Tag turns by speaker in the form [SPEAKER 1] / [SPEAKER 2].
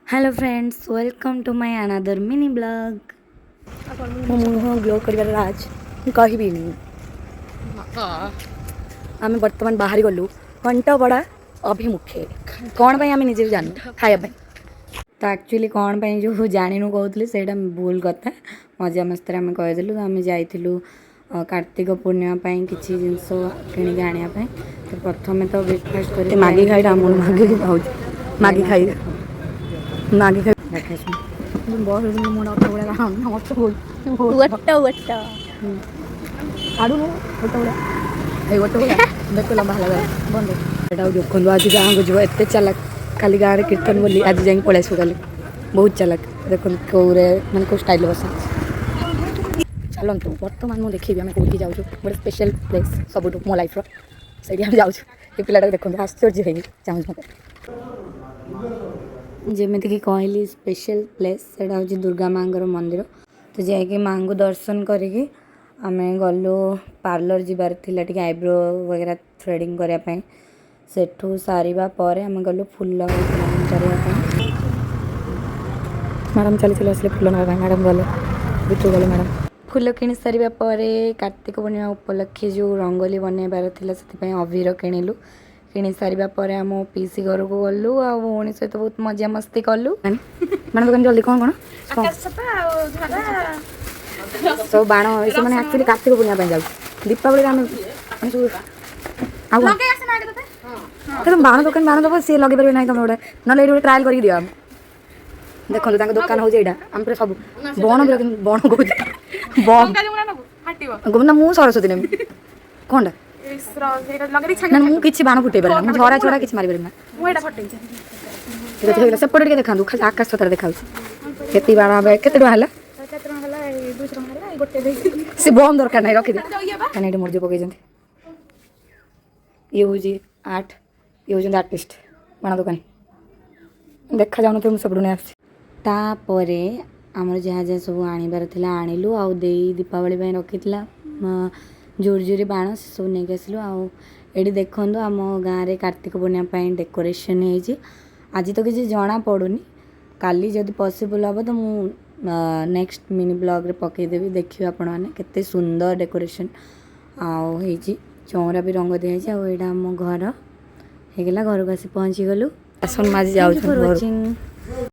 [SPEAKER 1] Hello friends, welcome to my another mini blog. मुह glow कर आज कहबी आम बर्तमान बाहरी गलु घंटापड़ा अभिमुखे कौन आम निजे जान खाया तो एक्चुअली कौन जो जानू कहते से भूल कथा मजा मस्ती आम कहीदेलु आम जाइलु कार्तिक पूर्णिमा किसी जिनस किणिक आने तो प्रथम तो ब्रेकफास्ट कर मागी खाई मागी खाऊ मागी खाई मागी खाई बहुत मुझे अट गुड़ा आड़ू गोटे गुड़ा ये गोटे गुड़ा देख लंबा है बंद यहाँ देखो आज गाँव को जो एत चालाक खाली गाँव में कीर्तन बोली आज जाए पलि आसो खाली बहुत चालाक देखो कौरे मैंने कौ स्टाइल बस चलतु बर्तमान मुझे देखी आम कौटी जाऊँ गोटे स्पेशल प्लेस सब मो लाइफ से जाऊँ ये पिलाटा देखो आश्चर्य हो चाहूँ मत जमीक कहली स्पेशल प्लेस से हूँ दुर्गा माँ मंदिर तो जाकि माँ को दर्शन करके आम गलु पार्लर जीवार थिला टिके आईब्रो वगैरह थ्रेडिंग करने सेठू सारिबा परे आम गलु फूल मैडम चली चली आसले फूल ना मैडम गले बिटू गले मैडम फूल किणी सारिबा परे कार्तिक पूर्णिमा उपलक्षे जो रंगोली बनइबार थिला से अबीर किणिलु किणी सारिबा परे आम पीसी घर को गलु आ भौणी सहित बहुत मजा मस्ती कलु मैंने दुकान जल्दी कौन सब बाण ये मैंने एक्चुअली कार्तिक पूर्णिमा जाऊ दीपावली आम तुम बाण दुकान दब सी लगे पारे ना तुम गोटे ना ये ट्रायल कर दिया देखो दुकान हो आम पूरा सब बण बण कौन ना मु सरस्वती नेमी कौन मुझे बाण फुटे पारे झरा छड़ा कि मारी पारे सेपटे देखा खाली आकाश छतार देखा के बाण के सी बम दरकार ना रखी दे मुर्जी पकई ये हूँ आर्ट ये हूँ आर्टिस्ट बाण दुकान देखा जाऊन तो सब नहीं आसपर आमर जहाँ जहाँ सब आनबार आणिलु आउ दीपावली रखी जोर बाण से सब नहीं आसलु आड़ी देखु आम गाँव में कार्तिक पूर्णिमा डेकोरेशन होती आज तो किसी जना पड़ूनी काली जदि पॉसिबल हम तो मु नेक्स्ट मिनी ब्लॉग रे पकईदेवी देखिए आपण मैंने केते सुंदर डेकोरेशन आउी चौरा भी रंग दिखाई आम घर होगा घर को आसी पहुँची गलु आसन माजी जाऊँ।